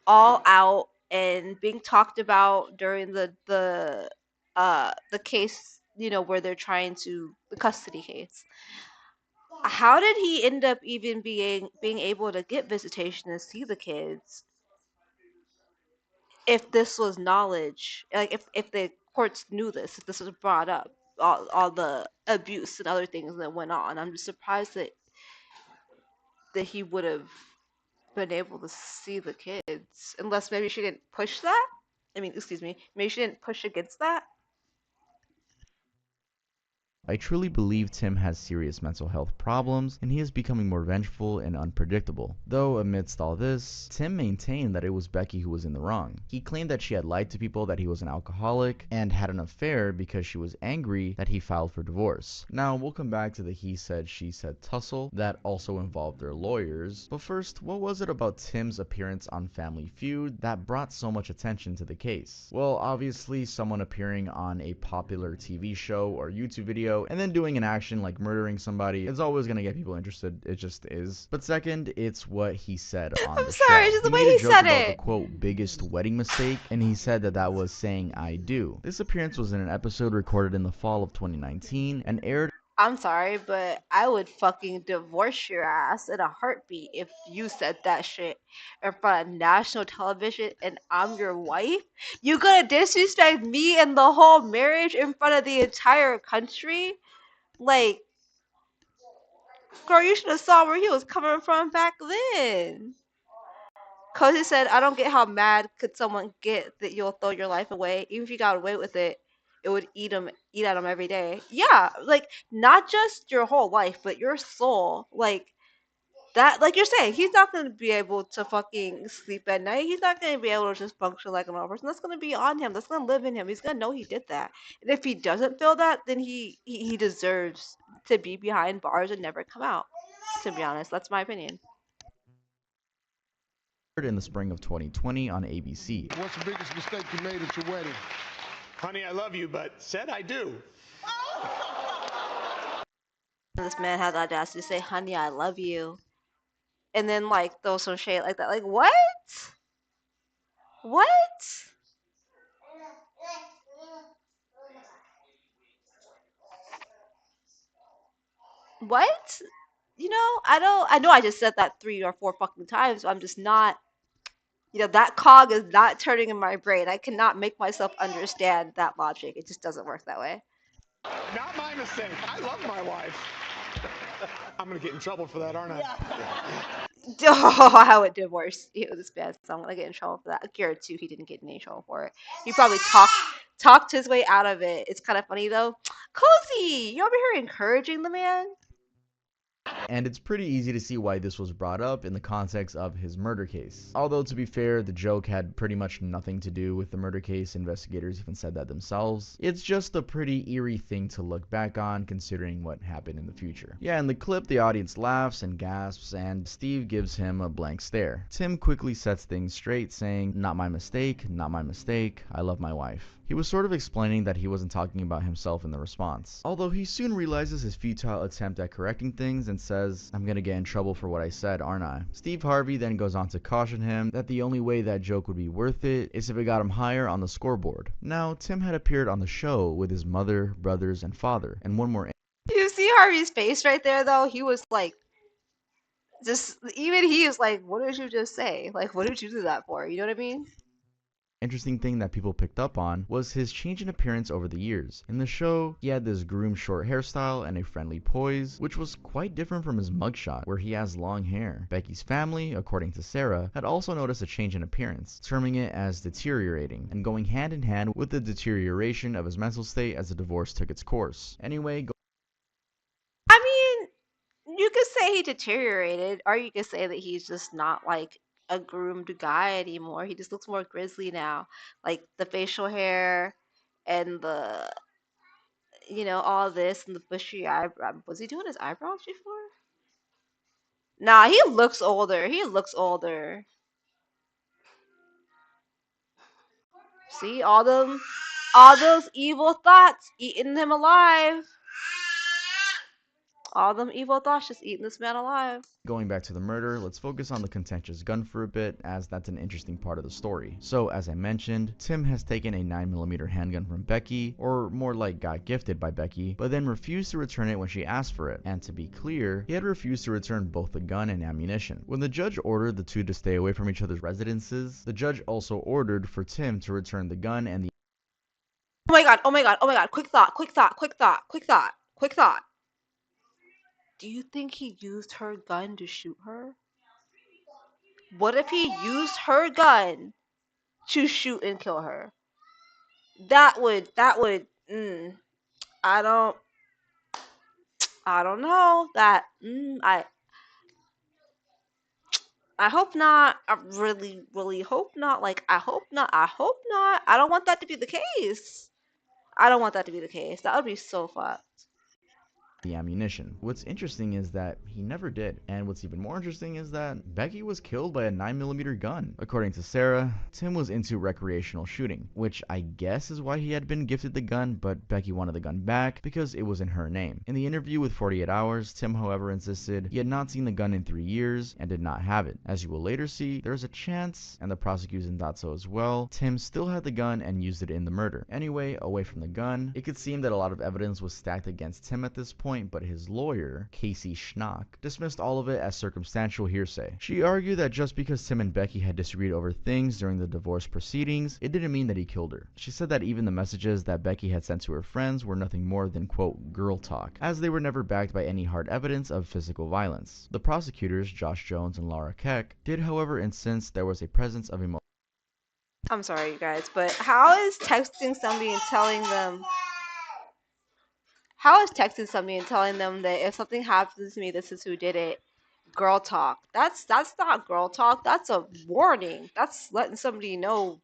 all out and being talked about during the case, where they're trying to the custody case. How did he end up even being able to get visitation and see the kids if this was knowledge, like if the courts knew this, if this was brought up, all the abuse and other things that went on? I'm just surprised that he would have been able to see the kids, unless maybe she didn't push that. I mean, excuse me, maybe she didn't push against that.
"I truly believe Tim has serious mental health problems, and he is becoming more vengeful and unpredictable." Though amidst all this, Tim maintained that it was Becky who was in the wrong. He claimed that she had lied to people that he was an alcoholic and had an affair because she was angry that he filed for divorce. Now, we'll come back to the he said, she said tussle that also involved their lawyers. But first, what was it about Tim's appearance on Family Feud that brought so much attention to the case? Well, obviously, someone appearing on a popular TV show or YouTube video and then doing an action like murdering somebody is always going to get people interested. It just is. But second, it's what he said on
I'm
the
sorry,
show.
it's just
He
the way
made a
he
joke
said
about the
it.
quote biggest wedding mistake, and he said that that was saying "I do." This appearance was in an episode recorded in the fall of 2019 and aired.
I'm sorry, but I would fucking divorce your ass in a heartbeat if you said that shit in front of national television and I'm your wife. You gonna disrespect me and the whole marriage in front of the entire country? Like, girl, you should have saw where he was coming from back then. Cause he said, I don't get how mad could someone get that you'll throw your life away. Even if you got away with it, it would eat at him every day. Yeah, like not just your whole life, but your soul. Like that, like you're saying, he's not gonna be able to fucking sleep at night. He's not gonna be able to just function like a normal person. That's gonna be on him. That's gonna live in him. He's gonna know he did that. And if he doesn't feel that, then he deserves to be behind bars and never come out. To be honest, that's my opinion.
In the spring of 2020 on ABC.
What's the biggest mistake you made at your wedding? Honey, I love you, but said I do.
This man had the audacity to say, "Honey, I love you," and then like throw some shade like that. Like what? What? What? I don't. I know I just said that 3 or 4 fucking times. But I'm just not. That cog is not turning in my brain. I cannot make myself understand that logic. It just doesn't work that way.
Not my mistake. I love my wife. I'm gonna get in trouble for that, aren't I?
Oh, I would divorce this man, so I'm gonna get in trouble for that. I guarantee you he didn't get in any trouble for it. He probably talked his way out of it. It's kind of funny though. Cozy, you over here encouraging the man?
And it's pretty easy to see why this was brought up in the context of his murder case. Although, to be fair, the joke had pretty much nothing to do with the murder case. Investigators even said that themselves. It's just a pretty eerie thing to look back on considering what happened in the future. Yeah, in the clip, the audience laughs and gasps, and Steve gives him a blank stare. Tim quickly sets things straight, saying, "Not my mistake, not my mistake, I love my wife." He was sort of explaining that he wasn't talking about himself in the response. Although he soon realizes his futile attempt at correcting things and says, "I'm gonna get in trouble for what I said, aren't I?" Steve Harvey then goes on to caution him that the only way that joke would be worth it is if it got him higher on the scoreboard. Now, Tim had appeared on the show with his mother, brothers, and father, and one more.
You see Harvey's face right there, though? He was like, just, even he was like, what did you just say? Like, what did you do that for? You know what I mean?
Interesting thing that people picked up on was his change in appearance over the years. In the show, he had this groomed short hairstyle and a friendly poise, which was quite different from his mugshot, where he has long hair. Becky's family, according to Sarah, had also noticed a change in appearance, terming it as deteriorating, and going hand in hand with the deterioration of his mental state as the divorce took its course. Anyway,
I mean, you could say he deteriorated, or you could say that he's just not like a groomed guy anymore. He just looks more grisly now. Like the facial hair and the, all this and the bushy eyebrow. Was he doing his eyebrows before? Nah, he looks older. He looks older. See, all those evil thoughts eating him alive. All them evil thoughts just eating this man alive.
going back to the murder, let's focus on the contentious gun for a bit, as that's an interesting part of the story. So, as I mentioned, Tim has taken a 9mm handgun from Becky, or more like got gifted by Becky, but then refused to return it when she asked for it. And to be clear, he had refused to return both the gun and ammunition. When the judge ordered the two to stay away from each other's residences, the judge also ordered for Tim to return the gun and the
Oh my god, oh my god, oh my god. Quick thought, quick thought, quick thought, quick thought, quick thought. Do you think he used her gun to shoot her? What if he used her gun to shoot and kill her? I don't, I don't know. I hope not. I really, really hope not. Like, I hope not. I hope not. I don't want that to be the case. I don't want that to be the case. That would be so fucked.
the ammunition. What's interesting is that he never did, and what's even more interesting is that Becky was killed by a 9mm gun. According to Sarah, Tim was into recreational shooting, which I guess is why he had been gifted the gun, but Becky wanted the gun back because it was in her name. In the interview with 48 Hours, Tim however insisted he had not seen the gun in 3 years and did not have it. As you will later see, there's a chance, and the prosecution thought so as well, Tim still had the gun and used it in the murder. Anyway, away from the gun, it could seem that a lot of evidence was stacked against Tim at this point, but his lawyer, Casey Schnock, dismissed all of it as circumstantial hearsay. She argued that just because Tim and Becky had disagreed over things during the divorce proceedings, it didn't mean that he killed her. She said that even the messages that Becky had sent to her friends were nothing more than, quote, girl talk, as they were never backed by any hard evidence of physical violence. The prosecutors, Josh Jones and Laura Keck, did however insist there was a presence of emotion.
I'm sorry, you guys, but how is texting somebody and telling them that if something happens to me, this is who did it? Girl talk. That's not girl talk. That's a warning. That's letting somebody know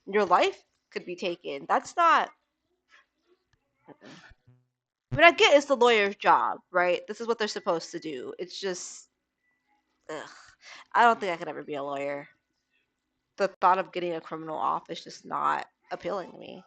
your life could be taken. That's not. I mean, I get it's the lawyer's job, right? This is what they're supposed to do. It's just, ugh. I don't think I could ever be a lawyer. The thought of getting a criminal off is just not appealing to me.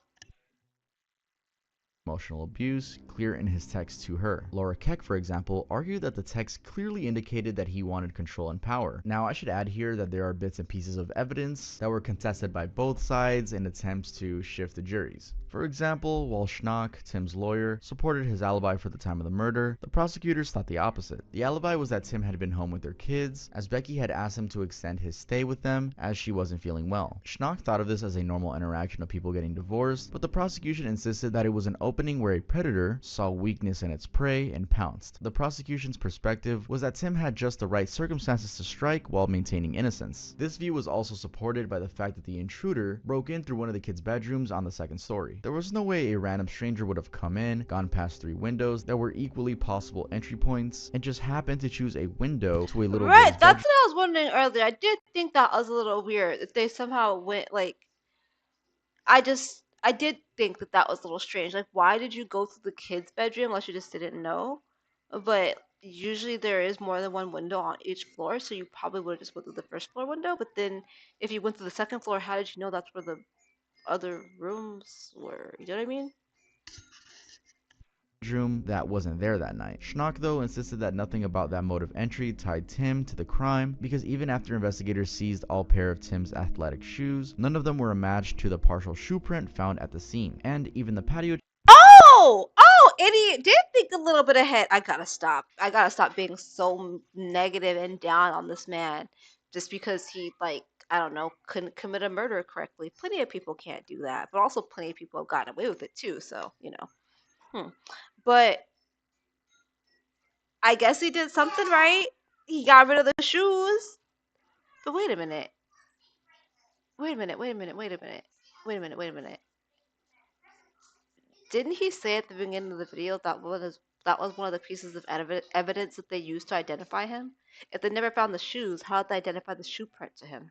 Emotional abuse clear in his text to her. Laura Keck, for example, argued that the text clearly indicated that he wanted control and power. Now, I should add here that there are bits and pieces of evidence that were contested by both sides in attempts to shift the juries. For example, while Schnock, Tim's lawyer, supported his alibi for the time of the murder, the prosecutors thought the opposite. The alibi was that Tim had been home with their kids, as Becky had asked him to extend his stay with them as she wasn't feeling well. Schnock thought of this as a normal interaction of people getting divorced, but the prosecution insisted that it was an opening where a predator saw weakness in its prey and pounced. The prosecution's perspective was that Tim had just the right circumstances to strike while maintaining innocence. This view was also supported by the fact that the intruder broke in through one of the kids' bedrooms on the second story. There was no way a random stranger would have come in, gone past 3 windows that were equally possible entry points, and just happened to choose a window to a little
Right,
girl's
that's
bedroom.
what I was wondering earlier. I did think that was a little weird. If they somehow went like, I did think that that was a little strange. Like, why did you go to the kid's bedroom unless you just didn't know? But usually there is more than one window on each floor, so you probably would have just went through the first floor window. But then if you went to the second floor, how did you know that's where the other rooms were? You know what I mean?
Bedroom that wasn't there that night. Schnock, though, insisted that nothing about that mode of entry tied Tim to the crime because even after investigators seized all pair of Tim's athletic shoes, none of them were a match to the partial shoe print found at the scene, and even the patio
Idiot! Did think a little bit ahead. I gotta stop. I gotta stop being so negative and down on this man, just because he like I don't know couldn't commit a murder correctly. Plenty of people can't do that, but also plenty of people have gotten away with it too. So you know, but I guess he did something right. He got rid of the shoes. But wait a minute. Wait a minute. Wait a minute. Wait a minute. Wait a minute. Wait a minute. Didn't he say at the beginning of the video that was one of the pieces of evidence that they used to identify him? If they never found the shoes, how did they identify the shoe print to him?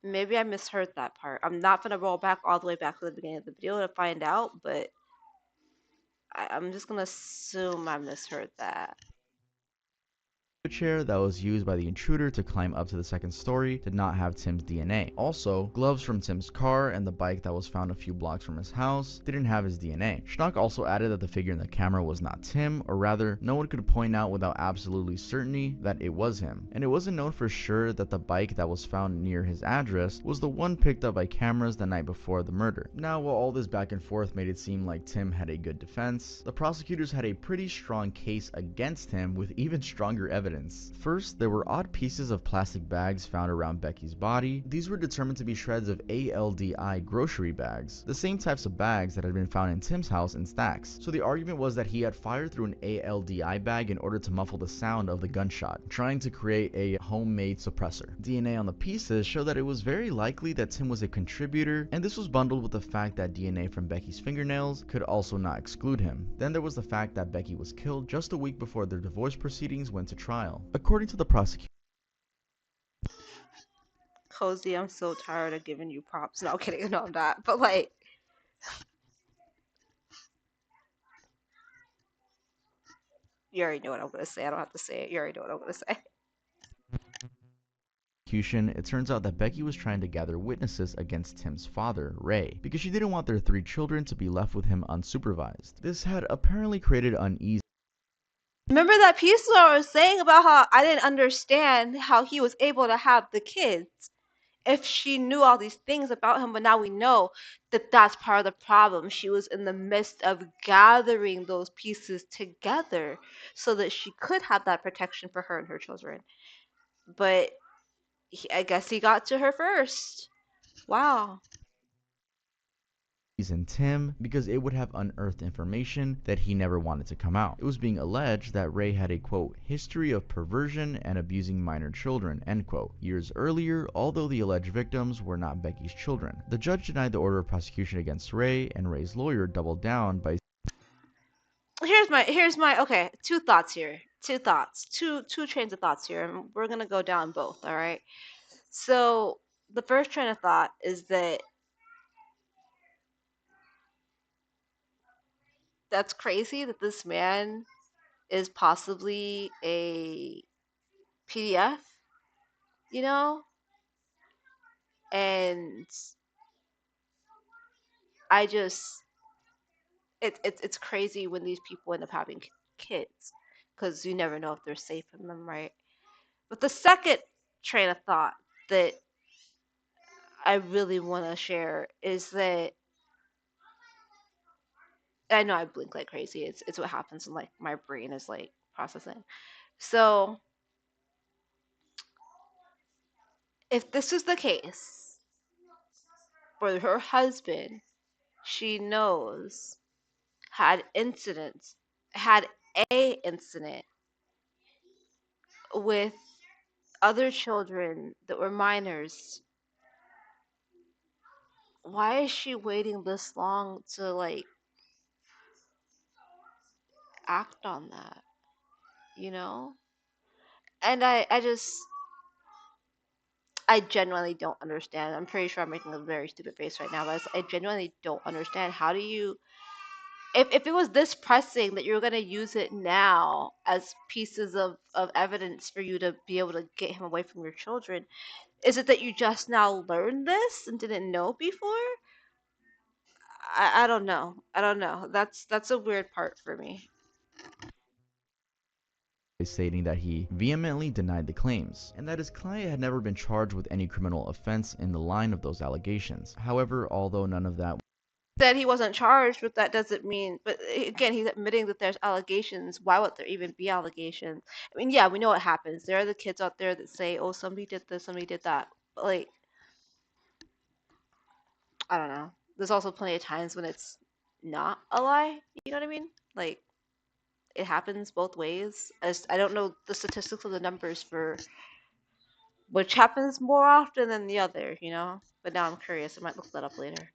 Maybe I misheard that part. I'm not gonna roll back all the way back to the beginning of the video to find out, but I'm just gonna assume I misheard that.
chair that was used by the intruder to climb up to the second story did not have Tim's DNA. Also, gloves from Tim's car and the bike that was found a few blocks from his house didn't have his DNA. Schnock also added that the figure in the camera was not Tim, or rather, no one could point out without absolutely certainty that it was him. And it wasn't known for sure that the bike that was found near his address was the one picked up by cameras the night before the murder. Now, while all this back and forth made it seem like Tim had a good defense, the prosecutors had a pretty strong case against him with even stronger evidence. First, there were odd pieces of plastic bags found around Becky's body. These were determined to be shreds of ALDI grocery bags, the same types of bags that had been found in Tim's house in stacks. So the argument was that he had fired through an ALDI bag in order to muffle the sound of the gunshot, trying to create a homemade suppressor. DNA on the pieces showed that it was very likely that Tim was a contributor, and this was bundled with the fact that DNA from Becky's fingernails could also not exclude him. Then there was the fact that Becky was killed just a week before their divorce proceedings went to trial. According to the prosecution,
Cozy, I'm so tired of giving you props. No, I'm kidding. No, I'm not. But like, you already know what I'm gonna say. I don't have to say it. You already know what I'm gonna say.
it turns out that Becky was trying to gather witnesses against Tim's father, Ray, because she didn't want their 3 children to be left with him unsupervised. This had apparently created unease.
Remember that piece where I was saying about how I didn't understand how he was able to have the kids if she knew all these things about him, but now we know that that's part of the problem. She was in the midst of gathering those pieces together so that she could have that protection for her and her children. But I guess he got to her first. Wow.
In Tim because it would have unearthed information that he never wanted to come out. It was being alleged that Ray had a quote history of perversion and abusing minor children end quote years earlier, although the alleged victims were not Becky's children. The judge denied the order of prosecution against Ray, and Ray's lawyer doubled down by
Here's my okay, two thoughts here. Two thoughts. Two trains of thoughts here, and we're gonna go down both, all right? So the first train of thought is that that's crazy that this man is possibly a PDF, you know? And I just it's crazy when these people end up having kids because you never know if they're safe in them, right? But the second train of thought that I really want to share is that I know I blink like crazy. It's what happens when like my brain is like processing. So if this is the case for her husband, she knows had incidents had a incident with other children that were minors, why is she waiting this long to like act on that, you know? And I genuinely don't understand. I'm pretty sure I'm making a very stupid face right now, but I genuinely don't understand. How do you, if it was this pressing that you're gonna use it now as pieces of evidence for you to be able to get him away from your children, is it that you just now learned this and didn't know before? I don't know. I don't know. That's a weird part for me.
stating that he vehemently denied the claims, and that his client had never been charged with any criminal offense in the line of those allegations. However, although none of that
Said he wasn't charged, but that doesn't mean. But again, he's admitting that there's allegations. Why would there even be allegations? I mean, yeah, we know what happens. There are the kids out there that say, "Oh, somebody did this, somebody did that." But like, I don't know. There's also plenty of times when it's not a lie. You know what I mean? Like, it happens both ways. As I don't know the statistics of the numbers for which happens more often than the other. But now I'm curious. I might look that up later.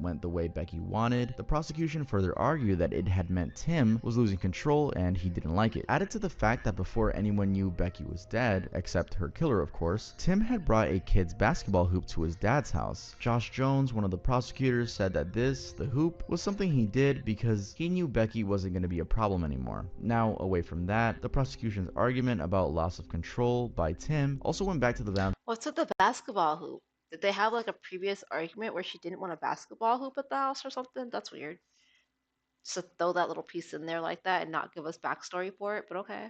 went the way Becky wanted, the prosecution further argued that it had meant Tim was losing control and he didn't like it. Added to the fact that before anyone knew Becky was dead, except her killer of course, Tim had brought a kid's basketball hoop to his dad's house. Josh Jones, one of the prosecutors, said that the hoop, was something he did because he knew Becky wasn't going to be a problem anymore. Now, away from that, the prosecution's argument about loss of control by Tim also went back to the
What's with the basketball hoop? Did they have like a previous argument where she didn't want a basketball hoop at the house or something? That's weird. Just to throw that little piece in there like that and not give us backstory for it, but okay.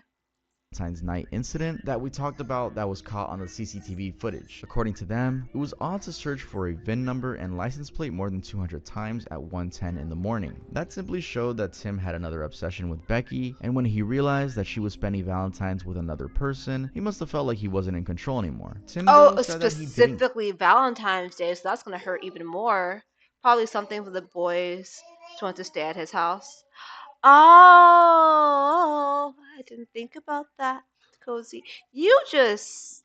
Valentine's night incident that we talked about that was caught on the CCTV footage. According to them, it was odd to search for a VIN number and license plate more than 200 times at 1:10 in the morning. That simply showed that Tim had another obsession with Becky, and when he realized that she was spending Valentine's with another person, he must have felt like he wasn't in control anymore. Tim though
Oh,
said that he didn't
specifically Valentine's Day, so that's gonna hurt even more. Probably something for the boys to want to stay at his house. Oh, I didn't think about that, Cozy. You just,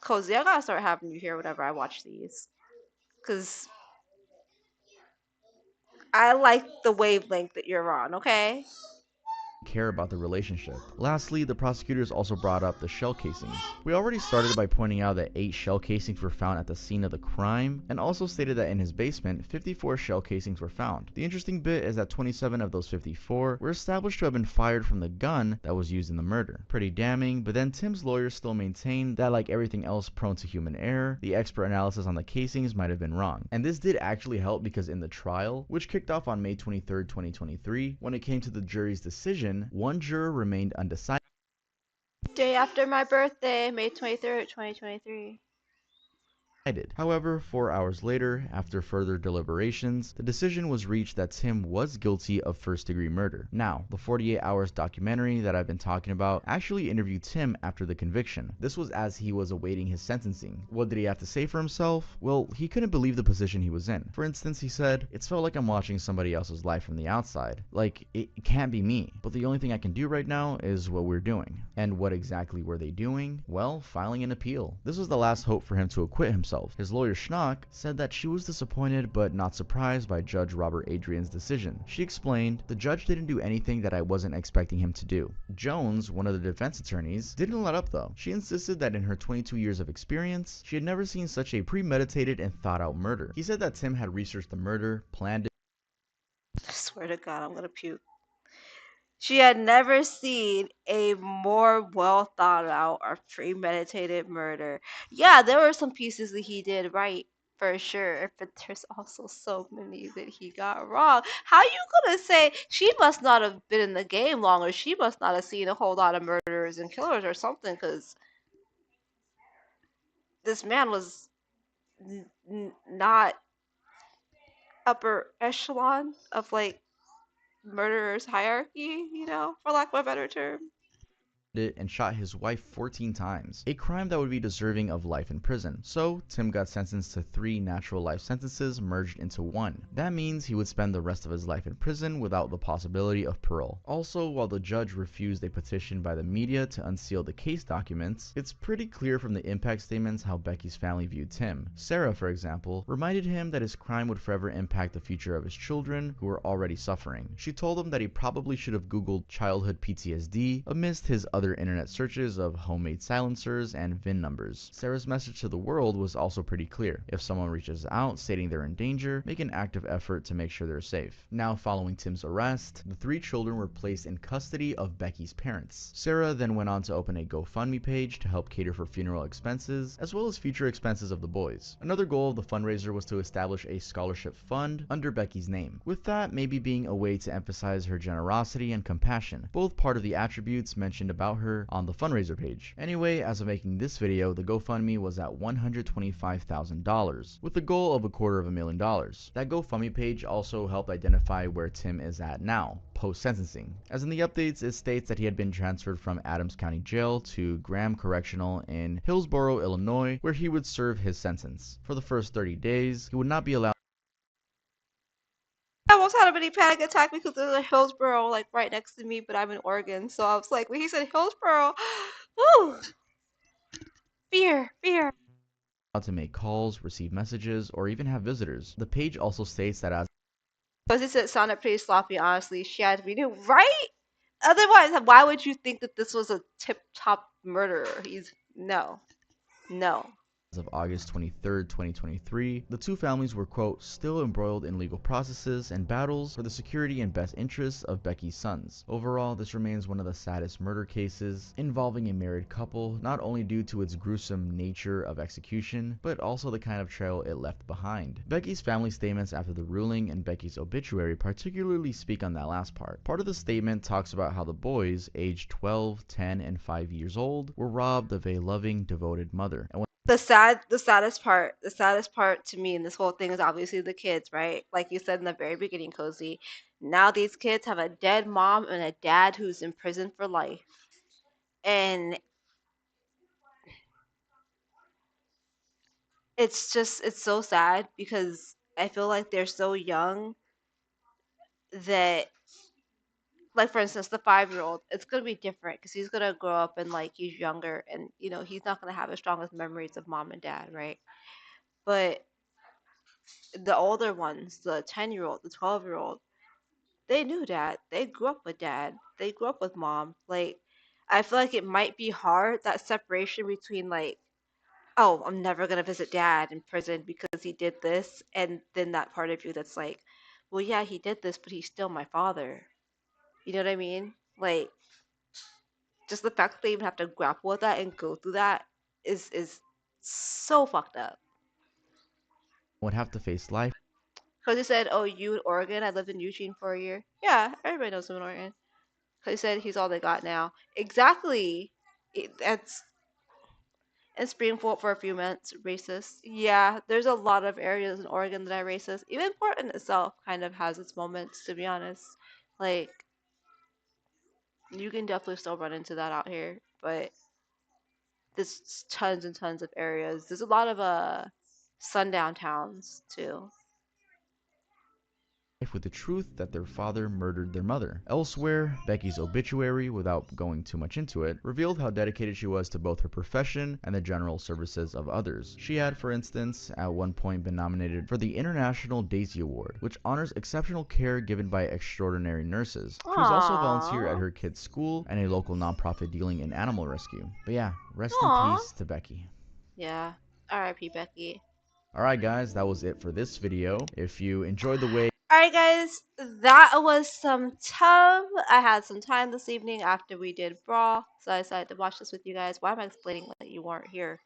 Cozy, I gotta start having you here whenever I watch these. Because I like the wavelength that you're on, okay?
care about the relationship. Lastly, the prosecutors also brought up the shell casings. We already started by pointing out that 8 shell casings were found at the scene of the crime, and also stated that in his basement, 54 shell casings were found. The interesting bit is that 27 of those 54 were established to have been fired from the gun that was used in the murder. Pretty damning, but then Tim's lawyers still maintained that like everything else prone to human error, the expert analysis on the casings might have been wrong. And this did actually help because in the trial, which kicked off on May 23rd, 2023, when it came to the jury's decision, one juror remained undecided.
Day after my birthday, May 23rd, 2023.
However, 4 hours later, after further deliberations, the decision was reached that Tim was guilty of first-degree murder. Now, the 48 Hours documentary that I've been talking about actually interviewed Tim after the conviction. This was as he was awaiting his sentencing. What did he have to say for himself? Well, he couldn't believe the position he was in. For instance, he said, "It's felt like I'm watching somebody else's life from the outside. Like, it can't be me. But the only thing I can do right now is what we're doing." And what exactly were they doing? Well, filing an appeal. This was the last hope for him to acquit himself. His lawyer Schnock said that she was disappointed but not surprised by Judge Robert Adrian's decision. She explained, "The judge didn't do anything that I wasn't expecting him to do." Jones, one of the defense attorneys, didn't let up though. She insisted that in her 22 years of experience, she had never seen such a premeditated and thought out murder. He said that Tim had researched the murder, planned it,
I swear to God, I'm gonna puke. She had never seen a more well thought out or premeditated murder. Yeah, there were some pieces that he did right for sure, but there's also so many that he got wrong. How you gonna say she must not have been in the game long, or she must not have seen a whole lot of murderers and killers or something? Because this man was not upper echelon of like murderers hierarchy, for lack of a better term.
it and shot his wife 14 times, a crime that would be deserving of life in prison. So, Tim got sentenced to 3 natural life sentences merged into one. That means he would spend the rest of his life in prison without the possibility of parole. Also, while the judge refused a petition by the media to unseal the case documents, it's pretty clear from the impact statements how Becky's family viewed Tim. Sarah, for example, reminded him that his crime would forever impact the future of his children who were already suffering. She told him that he probably should have googled childhood PTSD amidst his other internet searches of homemade silencers and VIN numbers. Sarah's message to the world was also pretty clear. If someone reaches out stating they're in danger, make an active effort to make sure they're safe. Now, following Tim's arrest, the 3 children were placed in custody of Becky's parents. Sarah then went on to open a GoFundMe page to help cater for funeral expenses, as well as future expenses of the boys. Another goal of the fundraiser was to establish a scholarship fund under Becky's name, with that maybe being a way to emphasize her generosity and compassion, both part of the attributes mentioned about her on the fundraiser page. Anyway, as of making this video, the GoFundMe was at $125,000, with the goal of $250,000. That GoFundMe page also helped identify where Tim is at now, post-sentencing. As in the updates, it states that he had been transferred from Adams County Jail to Graham Correctional in Hillsborough, Illinois, where he would serve his sentence. For the first 30 days, he would not be allowed
I almost had a mini panic attack because there's a Hillsborough like right next to me, but I'm in Oregon, so I was like, when he said Hillsborough, woo, fear, fear.
to make calls, receive messages, or even have visitors. The page also states that as
Because it sounded pretty sloppy, honestly. She had to be new, right? Otherwise, why would you think that this was a tip-top murderer? He's no, no.
of August 23rd, 2023, the 2 families were, quote, still embroiled in legal processes and battles for the security and best interests of Becky's sons. Overall, this remains one of the saddest murder cases involving a married couple, not only due to its gruesome nature of execution, but also the kind of trail it left behind. Becky's family statements after the ruling and Becky's obituary particularly speak on that last part. Part of the statement talks about how the boys, aged 12, 10, and 5 years old, were robbed of a loving, devoted mother. And
The saddest part to me in this whole thing is obviously the kids, right? Like you said in the very beginning, Cozy. Now these kids have a dead mom and a dad who's in prison for life. And it's so sad because I feel like they're so young that, like for instance, the 5-year-old, it's gonna be different because he's gonna grow up and like he's younger and he's not gonna have as strong as memories of mom and dad, right? But the older ones, the 10-year-old, the 12-year-old, they knew dad. They grew up with dad. They grew up with mom. Like, I feel like it might be hard, that separation between like, oh, I'm never gonna visit dad in prison because he did this, and then that part of you that's like, well, yeah, he did this, but he's still my father. You know what I mean? Like, just the fact that they even have to grapple with that and go through that is so fucked up.
would have to face life
Because he said, oh, you in Oregon? I lived in Eugene for a year. Yeah, everybody knows him in Oregon. Because he said he's all they got now. Exactly. That's and Springfield for a few months, racist. Yeah, there's a lot of areas in Oregon that are racist. Even Portland itself kind of has its moments, to be honest. Like, you can definitely still run into that out here, but there's tons and tons of areas. There's a lot of sundown towns too.
with the truth that their father murdered their mother. Elsewhere, Becky's obituary, without going too much into it, revealed how dedicated she was to both her profession and the general services of others. She had, for instance, at one point been nominated for the International Daisy Award, which honors exceptional care given by extraordinary nurses. She was also a volunteer at
Aww.
her kid's school and a local nonprofit dealing in animal rescue. But yeah, rest in
Aww.
peace to Becky.
Yeah. R.I.P. Becky.
Alright guys, that was it for this video. If you enjoyed the way
Alright, guys, that was some TUV. I had some time this evening after we did Brawl, so I decided to watch this with you guys. Why am I explaining that you weren't here?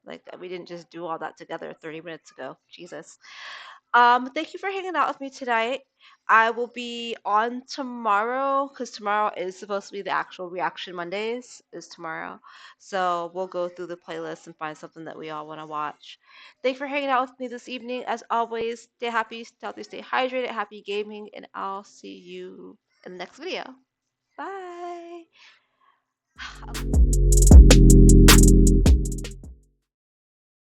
Like, we didn't just do all that together 30 minutes ago. Jesus. Thank you for hanging out with me tonight. I will be on tomorrow because tomorrow is supposed to be the actual Reaction Mondays, is tomorrow. So we'll go through the playlist and find something that we all want to watch. Thanks for hanging out with me this evening. As always, stay happy, stay healthy, stay hydrated, happy gaming, and I'll see you in the next video. Bye.